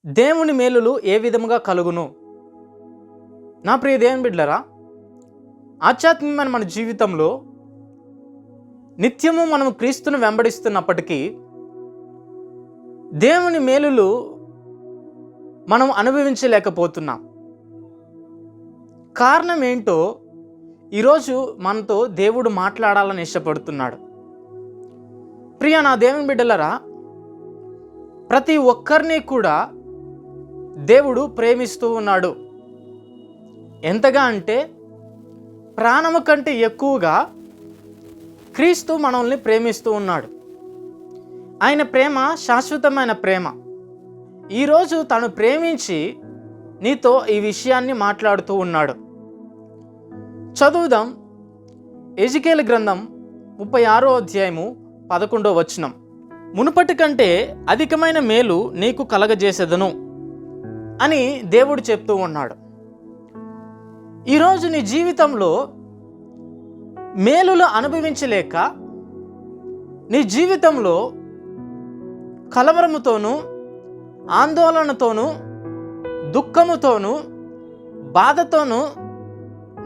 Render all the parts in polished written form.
దేవుని మేలులు ఏ విధముగా కలుగును? నా ప్రియ దేవుని బిడ్డలారా, ఆధ్యాత్మికమైన మన జీవితంలో నిత్యము మనం క్రీస్తును వెంబడిస్తున్నప్పటికీ దేవుని మేలులు మనం అనుభవించలేకపోతున్నాం. కారణం ఏంటో ఈరోజు మనతో దేవుడు మాట్లాడాలని ఇష్టపడుతున్నాడు. ప్రియ నా దేవుని బిడ్డలారా, ప్రతి ఒక్కరిని కూడా దేవుడు ప్రేమిస్తూ ఉన్నాడు. ఎంతగా అంటే ప్రాణము కంటే ఎక్కువగా క్రీస్తు మనల్ని ప్రేమిస్తూ ఉన్నాడు. ఆయన ప్రేమ శాశ్వతమైన ప్రేమ. ఈరోజు తను ప్రేమించి నీతో ఈ విషయాన్ని మాట్లాడుతూ ఉన్నాడు. చదువుదాం. ఎజికేలు గ్రంథం 36వ అధ్యాయము 11వ వచనం. మునుపటి కంటే అధికమైన మేలు నీకు కలగజేసేదను అని దేవుడు చెప్తూ ఉన్నాడు. ఈరోజు నీ జీవితంలో మేలులు అనుభవించలేక నీ జీవితంలో కలవరముతోనూ ఆందోళనతోనూ దుఃఖముతోనూ బాధతోనూ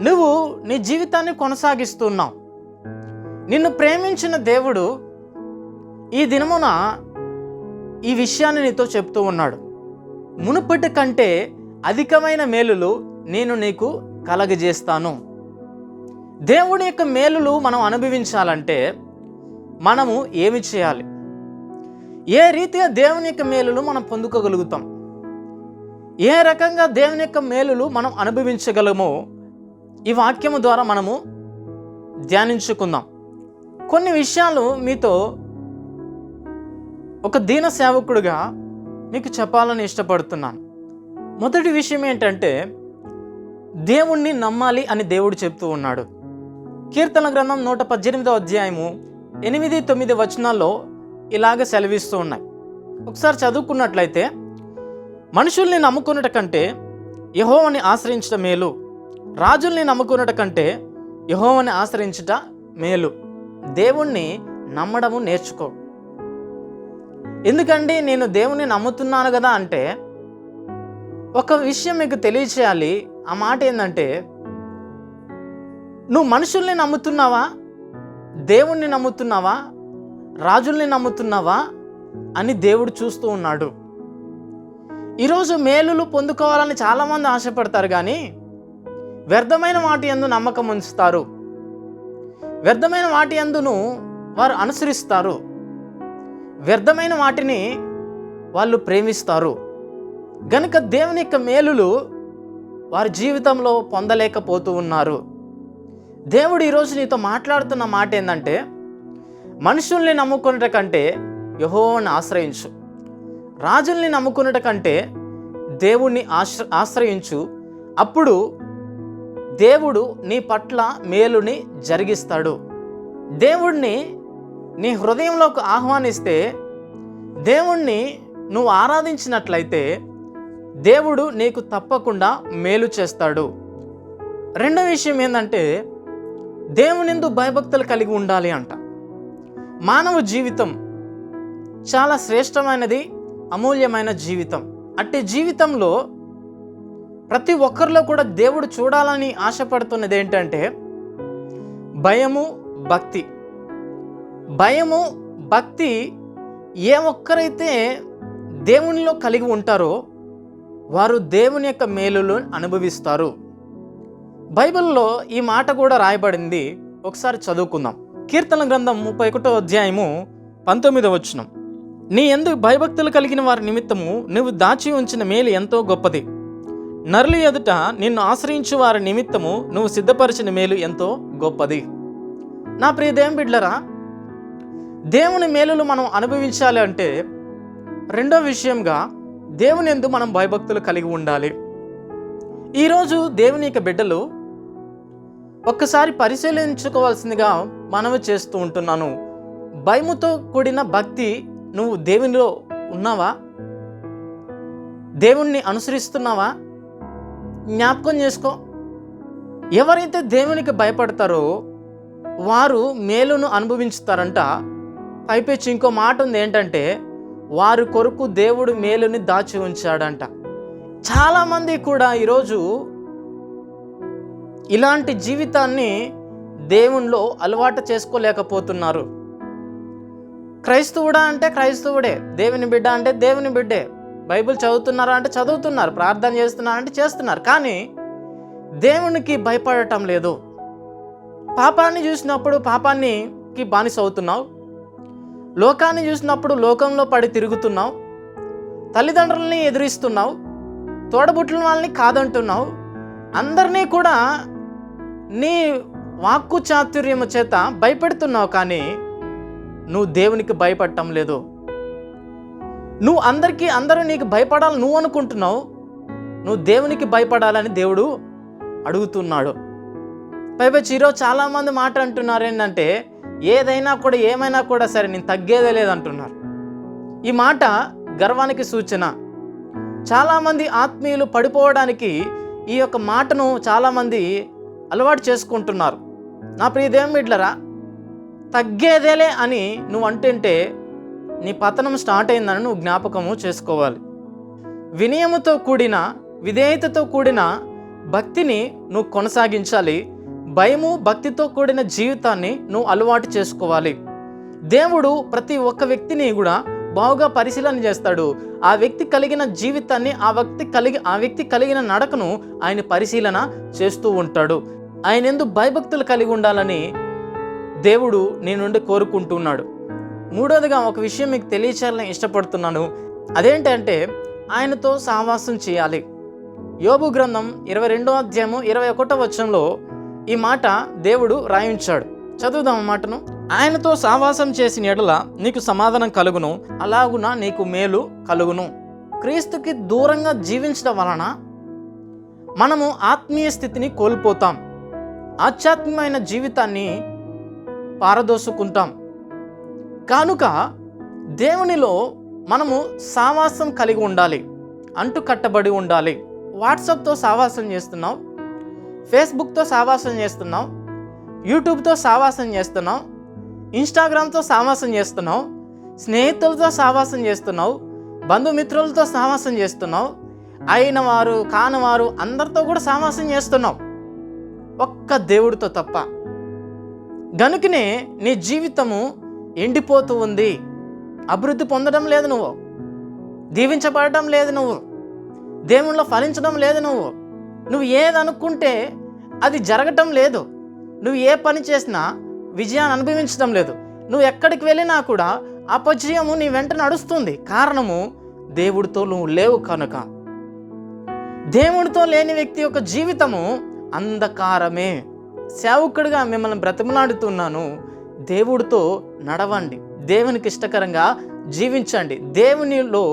నువ్వు నీ జీవితాన్ని కొనసాగిస్తున్నావు. నిన్ను ప్రేమించిన దేవుడు ఈ దినమున ఈ విషయాన్ని నీతో చెప్తూ ఉన్నాడు. మునుపటి కంటే అధికమైన మేలులు నేను నీకు కలగజేస్తాను. దేవుని యొక్క మేలులు మనం అనుభవించాలంటే మనము ఏమి చేయాలి? ఏ రీతిగా దేవుని యొక్క మేలులు మనం పొందుకోగలుగుతాం? ఏ రకంగా దేవుని యొక్క మేలులు మనం అనుభవించగలమో ఈ వాక్యము ద్వారా మనము ధ్యానించుకుందాం. కొన్ని విషయాలు మీతో ఒక దీన సేవకుడుగా మీకు చెప్పాలని ఇష్టపడుతున్నాను. మొదటి విషయం ఏంటంటే దేవుణ్ణి నమ్మాలి అని దేవుడు చెప్తూ ఉన్నాడు. కీర్తన గ్రంథం 118వ అధ్యాయము 8-9 వచనాల్లో ఇలాగ సెలవిస్తూ ఉన్నాయి. ఒకసారి చదువుకున్నట్లయితే, మనుషుల్ని నమ్ముకున్నట కంటే యెహోవాని ఆశ్రయించట మేలు, రాజుల్ని నమ్ముకున్నట కంటే యెహోవాని ఆశ్రయించట మేలు. దేవుణ్ణి నమ్మడము నేర్చుకో. ఎందుకంటే నేను దేవుణ్ణి నమ్ముతున్నాను కదా అంటే ఒక విషయం మీకు తెలియచేయాలి. ఆ మాట ఏంటంటే, నువ్వు మనుషుల్ని నమ్ముతున్నావా, దేవుణ్ణి నమ్ముతున్నావా, రాజుల్ని నమ్ముతున్నావా అని దేవుడు చూస్తూ ఉన్నాడు. ఈరోజు మేలులు పొందుకోవాలని చాలామంది ఆశపడతారు, కానీ వ్యర్థమైన వాటి యందు నమ్మకం ఉంచుతారు. వ్యర్థమైన వాటి యందును వారు అనుసరిస్తారు. వ్యర్థమైన వాటిని వాళ్ళు ప్రేమిస్తారు. గనుక దేవుని యొక్క మేలులు వారి జీవితంలో పొందలేకపోతూ ఉన్నారు. దేవుడు ఈరోజు నీతో మాట్లాడుతున్న మాట ఏంటంటే, మనుషుల్ని నమ్ముకున్నట కంటే యెహోవాను ఆశ్రయించు, రాజుల్ని నమ్ముకున్నట కంటే దేవుణ్ణి ఆశ్రయించు. అప్పుడు దేవుడు నీ పట్ల మేలుని జరిగిస్తాడు. దేవుణ్ణి నీ హృదయంలోకి ఆహ్వానిస్తే, దేవుణ్ణి నువ్వు ఆరాధించినట్లయితే దేవుడు నీకు తప్పకుండా మేలు చేస్తాడు. రెండో విషయం ఏంటంటే, దేవునిందు భయభక్తులు కలిగి ఉండాలి అంట. మానవ జీవితం చాలా శ్రేష్టమైనది, అమూల్యమైన జీవితం. అట్టి జీవితంలో ప్రతి ఒక్కరిలో కూడా దేవుడు చూడాలని ఆశపడుతున్నది ఏంటంటే భయము, భక్తి. భయము, భక్తి ఏ ఒక్కరైతే దేవునిలో కలిగి ఉంటారో వారు దేవుని యొక్క మేలులు అనుభవిస్తారు. బైబిల్లో ఈ మాట కూడా రాయబడింది. ఒకసారి చదువుకుందాం. కీర్తన గ్రంథం 31వ అధ్యాయము 19వ వచనం. నీ యందు భయభక్తులు కలిగిన వారి నిమిత్తము నువ్వు దాచి ఉంచిన మేలు ఎంతో గొప్పది. నరుల ఎదుట నిన్ను ఆశ్రయించు వారి నిమిత్తము నువ్వు సిద్ధపరిచిన మేలు ఎంతో గొప్పది. నా ప్రియ దేవుని బిడ్డలారా, దేవుని మేలులు మనం అనుభవించాలి అంటే రెండో విషయంగా దేవుని యందు మనం భయభక్తులు కలిగి ఉండాలి. ఈరోజు దేవుని యొక్క బిడ్డలు ఒక్కసారి పరిశీలించుకోవాల్సిందిగా మనవి చేస్తూ ఉంటున్నాను. భయముతో కూడిన భక్తి నువ్వు దేవునిలో ఉన్నావా? దేవుణ్ణి అనుసరిస్తున్నావా? జ్ఞాపకం చేసుకో. ఎవరైతే దేవునికి భయపడతారో వారు మేలును అనుభవించుతారంట. పైపెచ్చి ఇంకో మాట ఉంది ఏంటంటే, వారి కొరకు దేవుడు మేలుని దాచి ఉంచాడంట. చాలామంది కూడా ఈరోజు ఇలాంటి జీవితాన్ని దేవునిలో అలవాటు చేసుకోలేకపోతున్నారు. క్రైస్తవుడా అంటే క్రైస్తవుడే, దేవుని బిడ్డ అంటే దేవుని బిడ్డే, బైబిల్ చదువుతున్నారా అంటే చదువుతున్నారు, ప్రార్థన చేస్తున్నారంటే చేస్తున్నారు, కానీ దేవునికి భయపడటం లేదు. పాపాన్ని చూసినప్పుడు పాపానికి బానిస అవుతున్నావు, లోకాన్ని చూసినప్పుడు లోకంలో పడి తిరుగుతున్నావు, తల్లిదండ్రులని ఎదిరిస్తున్నావు, తోడబుట్టిన వాళ్ళని కాదంటున్నావు, అందరినీ కూడా నీ వాక్కు చాతుర్యము చేత భయపెడుతున్నావు, కానీ నువ్వు దేవునికి భయపడటం లేదు. నువ్వు అందరూ నీకు భయపడాలని నువ్వు అనుకుంటున్నావు, నువ్వు దేవునికి భయపడాలని దేవుడు అడుగుతున్నాడు. పైపచ్చి ఈరోజు చాలామంది మాట అంటున్నారు ఏంటంటే, ఏదైనా కూడా ఏమైనా కూడా సరే నేను తగ్గేదే లేదంటున్నారు. ఈ మాట గర్వానికి సూచన. చాలామంది ఆత్మీయులు పడిపోవడానికి ఈ యొక్క మాటను చాలామంది అలవాటు చేసుకుంటున్నారు. నా ప్రియ దేవుని బిడ్డలారా, తగ్గేదేలే అని నువ్వు అంటుంటే నీ పతనం స్టార్ట్ అయిందని నువ్వు జ్ఞాపకము చేసుకోవాలి. వినయముతో కూడిన విధేయతతో కూడిన భక్తిని నువ్వు కొనసాగించాలి. భయము భక్తితో కూడిన జీవితాన్ని నువ్వు అలవాటు చేసుకోవాలి. దేవుడు ప్రతి ఒక్క వ్యక్తిని కూడా బాగా పరిశీలన చేస్తాడు. ఆ వ్యక్తి కలిగిన జీవితాన్ని, ఆ వ్యక్తి కలిగిన నడకను ఆయన పరిశీలన చేస్తూ ఉంటాడు. ఆయన యందు భయభక్తులు కలిగి ఉండాలని దేవుడు నీ నుండి కోరుకుంటున్నాడు. మూడోదిగా ఒక విషయం మీకు తెలియచేయాలని ఇష్టపడుతున్నాను. అదేంటంటే ఆయనతో సహవాసం చేయాలి. యోబు గ్రంథం 22వ అధ్యాయము 21వ వచనంలో ఈ మాట దేవుడు రాయించాడు. చదువుదాం మాటను. ఆయనతో సహవాసం చేసిన ఎడల నీకు సమాధానం కలుగును, అలాగున నీకు మేలు కలుగును. క్రీస్తుకి దూరంగా జీవించడం వలన మనము ఆత్మీయ స్థితిని కోల్పోతాం, ఆధ్యాత్మికమైన జీవితాన్ని పారదోసుకుంటాం. కనుక దేవునిలో మనము సహవాసం కలిగి ఉండాలి, అంటు కట్టబడి ఉండాలి. వాట్సాప్తో సహవాసం చేస్తున్నావు, ఫేస్బుక్తో సహవాసం చేస్తున్నావు, యూట్యూబ్తో సహవాసం చేస్తున్నావు, ఇన్స్టాగ్రామ్తో సహవాసం చేస్తున్నావు, స్నేహితులతో సహవాసం చేస్తున్నావు, బంధుమిత్రులతో సహవాసం చేస్తున్నావు, అయిన వారు కానివారు అందరితో కూడా సహవాసం చేస్తున్నావు, ఒక్క దేవుడితో తప్ప. గనుకనే నీ జీవితము ఎండిపోతూ ఉంది, అభివృద్ధి పొందడం లేదు, నువ్వు దీవించబడటం లేదు, నువ్వు దేవుళ్ళో ఫలించడం లేదు, నువ్వు ఏదనుకుంటే అది జరగటం లేదు, నువ్వు ఏ పని చేసినా విజయాన్ని అనుభవించడం లేదు, నువ్వు ఎక్కడికి వెళ్ళినా కూడా అపజయము నీ వెంట నడుస్తుంది. కారణము దేవుడితో నువ్వు లేవు కనుక. దేవుడితో లేని వ్యక్తి యొక్క జీవితము అంధకారమే. సేవకుడిగా మిమ్మల్ని బ్రతిమలాడుతున్నాను, దేవుడితో నడవండి, దేవునికి ఇష్టకరంగా జీవించండి, దేవునిలో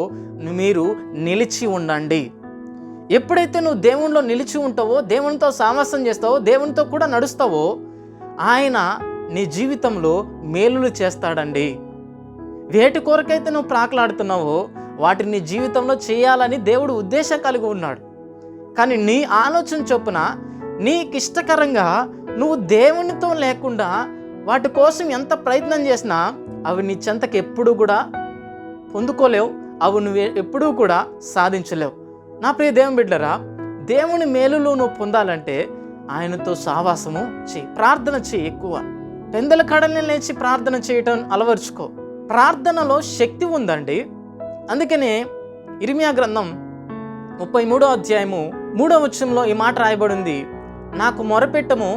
మీరు నిలిచి ఉండండి. ఎప్పుడైతే నువ్వు దేవునిలో నిలిచి ఉంటావో, దేవునితో సహవాసం చేస్తావో, దేవునితో కూడా నడుస్తావో, ఆయన నీ జీవితంలో మేలులు చేస్తాడండి. వేటి కొరకైతే నువ్వు ప్రాకులాడుతున్నావో వాటిని నీ జీవితంలో చేయాలని దేవుడు ఉద్దేశం కలిగి ఉన్నాడు. కానీ నీ ఆలోచన చొప్పున నీకు ఇష్టకరంగా నువ్వు దేవునితో లేకుండా వాటి కోసం ఎంత ప్రయత్నం చేసినా అవి నీ చెంతకు ఎప్పుడూ కూడా పొందుకోలేవు, అవి నువ్వు ఎప్పుడూ కూడా సాధించలేవు. నా ప్రియ దేవుని బిడ్డలారా, దేవుని మేలులు నువ్వు పొందాలంటే ఆయనతో సహవాసము చేయి, ప్రార్థన చేయి. ఎక్కువ పెందల కడల్ని లేచి ప్రార్థన చేయటం అలవర్చుకో. ప్రార్థనలో శక్తి ఉందండి. అందుకనే ఇర్మియా గ్రంథం 33వ అధ్యాయము 3వ వచనంలో ఈ మాట రాయబడింది, నాకు మొరపెట్టము,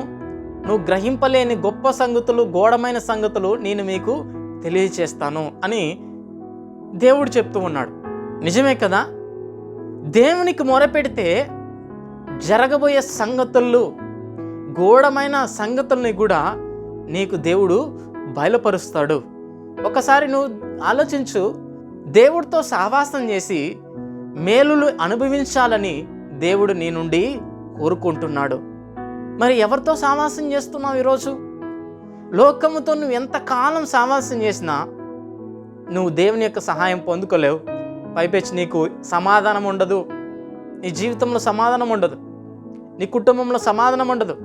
నువ్వు గ్రహింపలేని గొప్ప సంగతులు, గూఢమైన సంగతులు నేను మీకు తెలియచేస్తాను అని దేవుడు చెప్తూ ఉన్నాడు. నిజమే కదా, దేవునికి మొరపెడితే జరగబోయే సంగతులు, గూఢమైన సంగతుల్ని కూడా నీకు దేవుడు బయలుపరుస్తాడు. ఒకసారి నువ్వు ఆలోచించు, దేవుడితో సహవాసం చేసి మేలులు అనుభవించాలని దేవుడు నీ నుండి కోరుకుంటున్నాడు. మరి ఎవరితో సహవాసం చేస్తున్నావు ఈరోజు? లోకముతో నువ్వు ఎంతకాలం సహవాసం చేసినా నువ్వు దేవుని యొక్క సహాయం పొందుకోలేవు. పైపెచ్చి నీకు సమాధానం ఉండదు, నీ జీవితంలో సమాధానం ఉండదు, నీ కుటుంబంలో సమాధానం ఉండదు,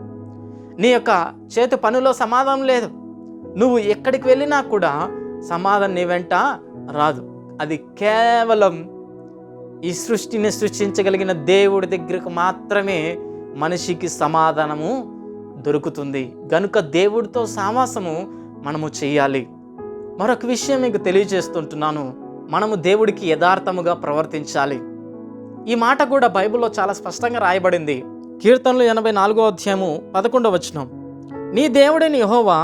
నీ యొక్క చేతి పనిలో సమాధానం లేదు. నువ్వు ఎక్కడికి వెళ్ళినా కూడా సమాధానం నీ వెంట రాదు. అది కేవలం ఈ సృష్టిని సృష్టించగలిగిన దేవుడి దగ్గరకు మాత్రమే మనిషికి సమాధానము దొరుకుతుంది. గనుక దేవుడితో సావాసము మనము చేయాలి. మరొక విషయం మీకు తెలియజేస్తుంటున్నాను, మనము దేవుడికి యథార్థముగా ప్రవర్తించాలి. ఈ మాట కూడా బైబిల్లో చాలా స్పష్టంగా రాయబడింది. కీర్తనలు 84వ అధ్యాయము 11వ వచనం, నీ దేవుడైన యెహోవా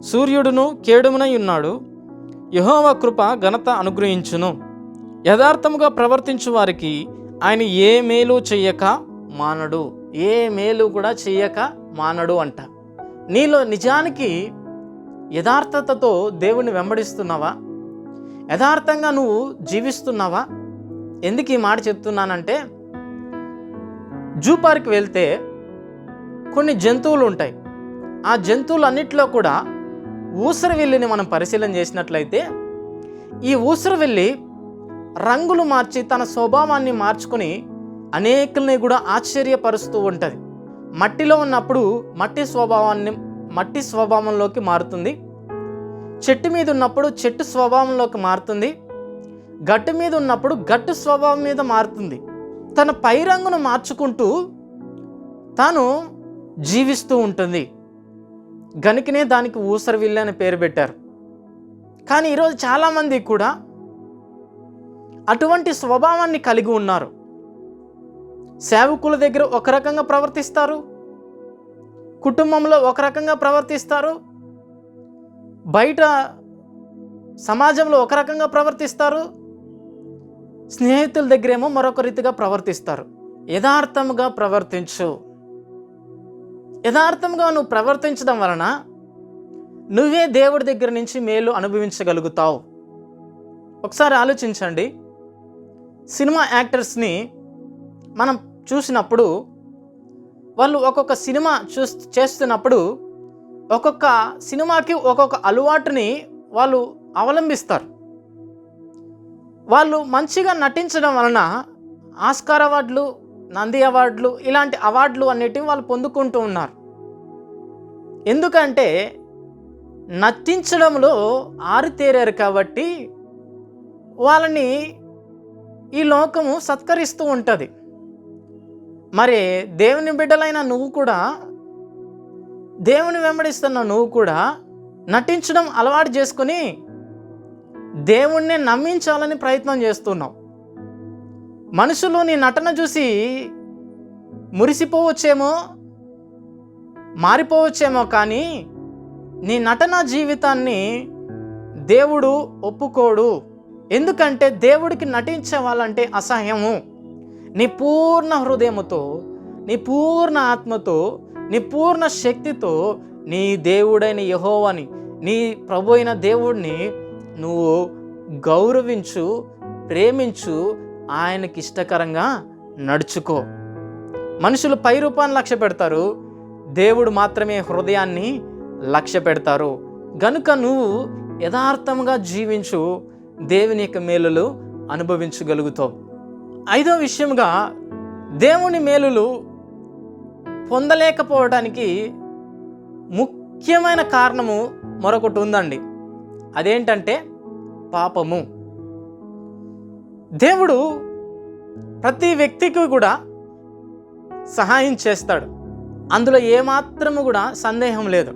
సూర్యుడును కేడుమునై ఉన్నాడు, యెహోవా కృప ఘనత అనుగ్రహించును. యథార్థముగా ప్రవర్తించు వారికి ఆయన ఏ మేలు చెయ్యక మానడు. ఏ మేలు కూడా చెయ్యక మానడు అంట. నీలో నిజానికి యథార్థతతో దేవుణ్ణి వెంబడిస్తున్నావా? యథార్థంగా నువ్వు జీవిస్తున్నావా? ఎందుకు ఈ మాట చెప్తున్నానంటే, జూ పార్క్ వెళ్తే కొన్ని జంతువులు ఉంటాయి. ఆ జంతువులన్నిటిలో కూడా ఊసరవెల్లిని మనం పరిశీలన చేసినట్లయితే, ఈ ఊసరవెల్లి రంగులు మార్చి తన స్వభావాన్ని మార్చుకొని అనేకుల్ని కూడా ఆశ్చర్యపరుస్తూ ఉంటుంది. మట్టిలో ఉన్నప్పుడు మట్టి స్వభావంలోకి మారుతుంది. చెట్టు మీద ఉన్నప్పుడు చెట్టు స్వభావంలోకి మారుతుంది. గట్టు మీద ఉన్నప్పుడు గట్టు స్వభావం మీద మారుతుంది. తన పై రంగును మార్చుకుంటూ తాను జీవిస్తూ ఉంటుంది. గనుకనే దానికి ఊసరవిల్లి అని పేరు పెట్టారు. కానీ ఈరోజు చాలామంది కూడా అటువంటి స్వభావాన్ని కలిగి ఉన్నారు. సేవకుల దగ్గర ఒక రకంగా ప్రవర్తిస్తారు, కుటుంబంలో ఒక రకంగా ప్రవర్తిస్తారు, బయట సమాజంలో ఒక రకంగా ప్రవర్తిస్తారు, స్నేహితుల దగ్గరేమో మరొక రీతిగా ప్రవర్తిస్తారు. యథార్థముగా ప్రవర్తించు. యథార్థంగా నువ్వు ప్రవర్తించడం వలన నువ్వే దేవుడి దగ్గర నుంచి మేలు అనుభవించగలుగుతావు. ఒకసారి ఆలోచించండి, సినిమా యాక్టర్స్ని మనం చూసినప్పుడు వాళ్ళు ఒక్కొక్క సినిమా చేస్తున్నప్పుడు ఒక్కొక్క సినిమాకి ఒక్కొక్క అలవాటుని వాళ్ళు అవలంబిస్తారు. వాళ్ళు మంచిగా నటించడం వలన ఆస్కార్ అవార్డులు, నంది అవార్డులు, ఇలాంటి అవార్డులు అన్నిటివి వాళ్ళు పొందుకుంటూ ఉన్నారు. ఎందుకంటే నటించడంలో ఆరితేరారు కాబట్టి వాళ్ళని ఈ లోకము సత్కరిస్తూ ఉంటుంది. మరి దేవుని బిడ్డలైన నువ్వు కూడా, దేవుని వెంబడిస్తున్న నువ్వు కూడా నటించడం అలవాటు చేసుకుని దేవుణ్ణి నమ్మించాలని ప్రయత్నం చేస్తున్నావు. మనుషులు నీ నటన చూసి మురిసిపోవచ్చేమో, మారిపోవచ్చేమో, కానీ నీ నటన జీవితాన్ని దేవుడు ఒప్పుకోడు. ఎందుకంటే దేవుడికి నటించే వాళ్ళంటే అసహ్యము. నీ పూర్ణ హృదయముతో, నీ పూర్ణ ఆత్మతో, నీ పూర్ణ శక్తితో నీ దేవుడైన యెహోవాని, నీ ప్రభు అయిన దేవుడిని నువ్వు గౌరవించు, ప్రేమించు, ఆయనకి ఇష్టకరంగా నడుచుకో. మనుషులు పై రూపాన్ని లక్ష్య పెడతారు, దేవుడు మాత్రమే హృదయాన్ని లక్ష్య పెడతారు. గనుక నువ్వు యథార్థంగా జీవించు, దేవుని యొక్క మేలులు అనుభవించగలుగుతావు. ఐదో విషయంగా, దేవుని మేలులు పొందలేకపోవడానికి ముఖ్యమైన కారణము మరొకటి ఉందండి. అదేంటంటే పాపము. దేవుడు ప్రతి వ్యక్తికి కూడా సహాయం చేస్తాడు, అందులో ఏమాత్రము కూడా సందేహం లేదు.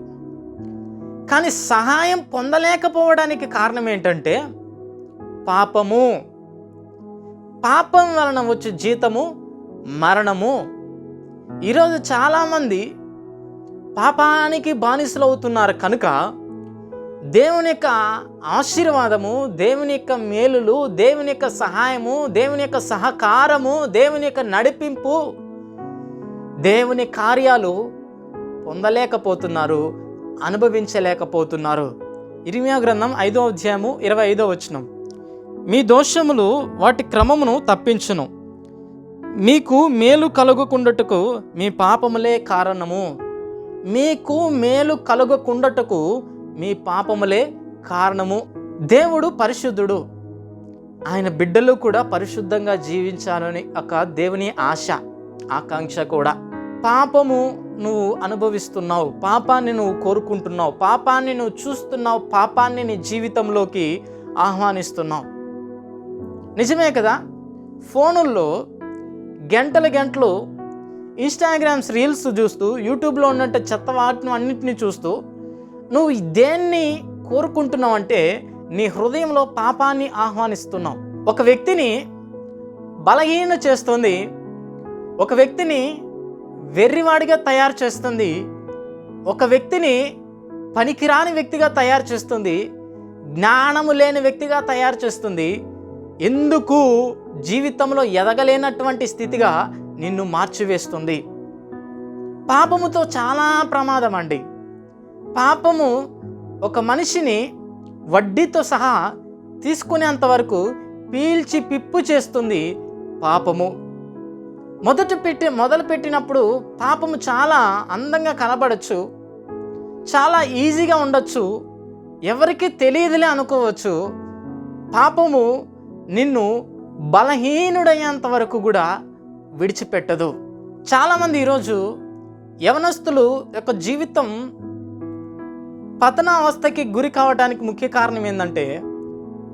కానీ సహాయం పొందలేకపోవడానికి కారణం ఏంటంటే పాపము. పాపం వలన వచ్చే జీతము మరణము. ఈరోజు చాలామంది పాపానికి బానిసలు అవుతున్నారు. కనుక దేవుని యొక్క ఆశీర్వాదము, దేవుని యొక్క మేలులు, దేవుని యొక్క సహాయము, దేవుని యొక్క సహకారము, దేవుని యొక్క నడిపింపు, దేవుని కార్యాలు పొందలేకపోతున్నారు, అనుభవించలేకపోతున్నారు. ఇర్మీయా గ్రంథం 5వ అధ్యాయము 25వ వచనం, మీ దోషములు వాటి క్రమమును తప్పించును, మీకు మేలు కలుగకుండటకు మీ పాపములే కారణము. మీకు మేలు కలుగకుండటకు మీ పాపములే కారణము. దేవుడు పరిశుద్ధుడు, ఆయన బిడ్డలు కూడా పరిశుద్ధంగా జీవించాలని ఒక దేవుని ఆశ, ఆకాంక్ష కూడా. పాపము నువ్వు అనుభవిస్తున్నావు, పాపాన్ని నువ్వు కోరుకుంటున్నావు, పాపాన్ని నువ్వు చూస్తున్నావు, పాపాన్ని నీ జీవితంలోకి ఆహ్వానిస్తున్నావు. నిజమే కదా? ఫోనుల్లో గంటలు గంటలు ఇన్స్టాగ్రామ్స్ రీల్స్ చూస్తూ, యూట్యూబ్లో ఉన్నట్టు చెత్త వాటిని అన్నింటినీ చూస్తూ నువ్వు దేన్ని కోరుకుంటున్నావు అంటే నీ హృదయంలో పాపాన్ని ఆహ్వానిస్తున్నావు. ఒక వ్యక్తిని బలహీన చేస్తుంది, ఒక వ్యక్తిని వెర్రివాడిగా తయారు చేస్తుంది, ఒక వ్యక్తిని పనికిరాని వ్యక్తిగా తయారు చేస్తుంది, జ్ఞానము లేని వ్యక్తిగా తయారు చేస్తుంది. ఎందుకు? జీవితంలో ఎదగలేనటువంటి స్థితిగా నిన్ను మార్చివేస్తుంది. పాపముతో చాలా ప్రమాదం అండి. పాపము ఒక మనిషిని వడ్డీతో సహా తీసుకునేంత వరకు పీల్చి పిప్పు చేస్తుంది. పాపము మొదలుపెట్టినప్పుడు పాపము చాలా అందంగా కనబడచ్చు, చాలా ఈజీగా ఉండొచ్చు, ఎవరికి తెలియదులే అనుకోవచ్చు. పాపము నిన్ను బలహీనుడయ్యేంత వరకు కూడా విడిచిపెట్టదు. చాలామంది ఈరోజు యవనస్తులు యొక్క జీవితం పతనావస్థకి గురి కావడానికి ముఖ్య కారణం ఏంటంటే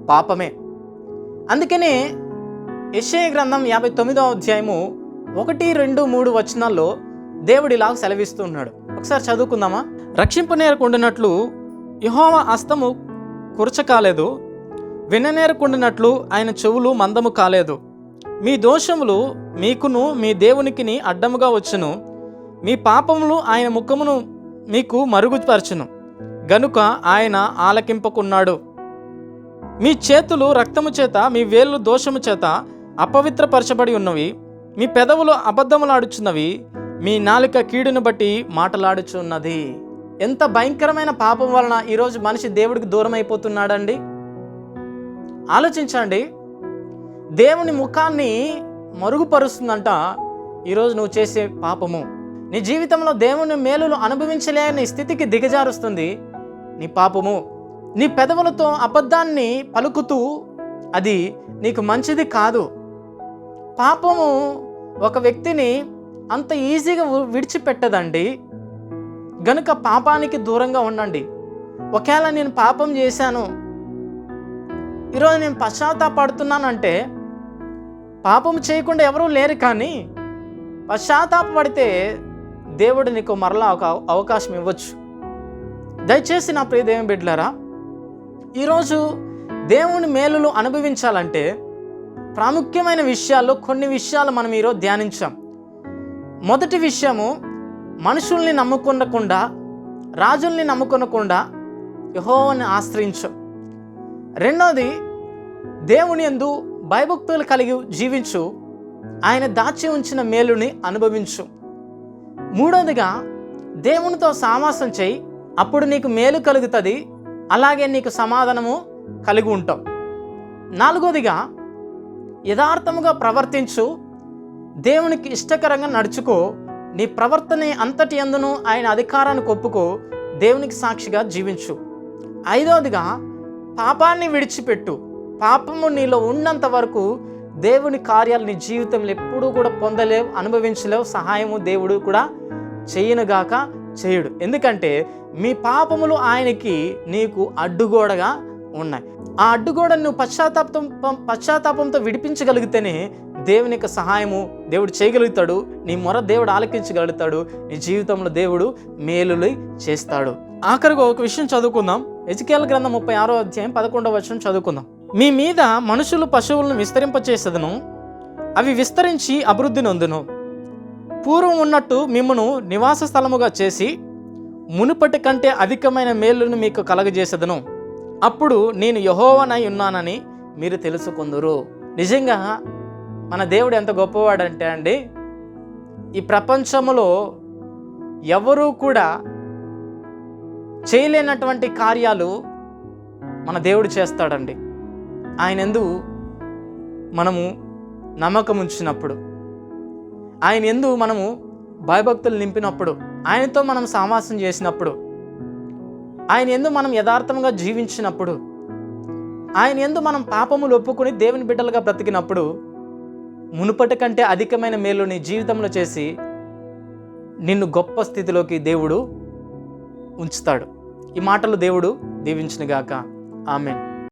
పాపమే. అందుకనే యెషయా గ్రంథం 59వ అధ్యాయము 1, 2, 3 వచనాల్లో దేవుడు ఇలా సెలవిస్తూ ఉన్నాడు. ఒకసారి చదువుకుందామా? రక్షింపనేరకుండినట్లు యెహోవా హస్తము కురచ కాలేదు, విననేరకుండినట్లు ఆయన చెవులు మందము కాలేదు. మీ దోషములు మీకును మీ దేవునికిని అడ్డముగా వచ్చును, మీ పాపములు ఆయన ముఖమును మీకు మరుగుపరచును గనుక ఆయన ఆలకింపకున్నాడు. మీ చేతులు రక్తము చేత, మీ వేళ్ళు దోషము చేత అపవిత్రపరచబడి ఉన్నవి, మీ పెదవులు అబద్ధములాడుచున్నవి, మీ నాలుక కీడును బట్టి మాటలాడుచున్నది. ఎంత భయంకరమైన పాపం వలన ఈరోజు మనిషి దేవుడికి దూరం అయిపోతున్నాడండి. ఆలోచించండి. దేవుని ముఖాన్ని మరుగుపరుస్తుందంట ఈరోజు నువ్వు చేసే పాపము. నీ జీవితంలో దేవుని మేలులు అనుభవించలేని స్థితికి దిగజారుస్తుంది నీ పాపము. నీ పెదవులతో అబద్ధాన్ని పలుకుతూ అది నీకు మంచిది కాదు. పాపము ఒక వ్యక్తిని అంత ఈజీగా విడిచిపెట్టదండి. గనుక పాపానికి దూరంగా ఉండండి. ఒకవేళ నేను పాపం చేశాను, ఈరోజు నేను పశ్చాత్తాపడుతున్నానంటే, పాపం చేయకుండా ఎవరూ లేరు, కానీ పశ్చాత్తాపడితే దేవుడు నీకు మరలా ఒక అవకాశం ఇవ్వచ్చు. దయచేసి నా ప్రియ దేవుని బిడ్డలారా, ఈరోజు దేవుని మేలులు అనుభవించాలంటే ప్రాముఖ్యమైన విషయాల్లో కొన్ని విషయాలు మనం ఈరోజు ధ్యానించాం. మొదటి విషయము, మనుషుల్ని నమ్ముకొనకుండా, రాజుల్ని నమ్ముకొనకుండా యెహోవాని ఆశ్రయించు. రెండోది, దేవుని యందు భయభక్తులు కలిగి జీవించు, ఆయన దాచి ఉంచిన మేలుని అనుభవించు. మూడోదిగా, దేవునితో సావాసం చేయి, అప్పుడు నీకు మేలు కలుగుతుంది, అలాగే నీకు సమాధానము కలిగి ఉంటాం. నాలుగోదిగా, యథార్థముగా ప్రవర్తించు, దేవునికి ఇష్టకరంగా నడుచుకో, నీ ప్రవర్తన అంతటి యందును ఆయన అధికారాన్ని ఒప్పుకో, దేవునికి సాక్షిగా జీవించు. ఐదోదిగా, పాపాన్ని విడిచిపెట్టు. పాపము నీలో ఉన్నంత వరకు దేవుని కార్యాలు నీ జీవితంలో ఎప్పుడూ కూడా పొందలేవు, అనుభవించలేవు. సహాయము దేవుడు కూడా చేయనుగాక చేయుడు. ఎందుకంటే మీ పాపములు ఆయనకి నీకు అడ్డుగోడగా ఉన్నాయి. ఆ అడ్డుగోడను నువ్వు పశ్చాత్తాపంతో విడిపించగలిగితేనే దేవుని యొక్క సహాయము దేవుడు చేయగలుగుతాడు. నీ మొర దేవుడు ఆలకించగలుగుతాడు. నీ జీవితంలో దేవుడు మేలులు చేస్తాడు. ఆఖరిగా ఒక విషయం చదువుకుందాం. ఎజికేల్ గ్రంథం 36వ అధ్యాయం 11వ వచనం చదువుకుందాం. మీ మీద మనుషులు పశువులను విస్తరింపచేసెదను, అవి విస్తరించి అభివృద్ధి నొందును. పూర్వం ఉన్నట్టు మిమ్మును నివాస స్థలముగా చేసి మునుపటి కంటే అధికమైన మేలును మీకు కలగజేసేదను. అప్పుడు నేను యెహోవానై ఉన్నానని మీరు తెలుసుకుందురు. నిజంగా మన దేవుడు ఎంత గొప్పవాడంటే అండి, ఈ ప్రపంచంలో ఎవరూ కూడా చేయలేనటువంటి కార్యాలు మన దేవుడు చేస్తాడండి. ఆయన యందు మనము నమ్మకం ఉంచినప్పుడు, ఆయన యందు మనము భయభక్తులు నింపినప్పుడు, ఆయనతో మనం సావాసం చేసినప్పుడు, ఆయన యందు మనం యథార్థంగా జీవించినప్పుడు, ఆయన యందు మనం పాపములు ఒప్పుకొని దేవుని బిడ్డలుగా బ్రతికినప్పుడు మునుపటి కంటే అధికమైన మేలు నీ జీవితంలో చేసి నిన్ను గొప్ప స్థితిలోకి దేవుడు ఉంచుతాడు. ఈ మాటలు దేవుడు దీవించునుగాక. ఆమేన్.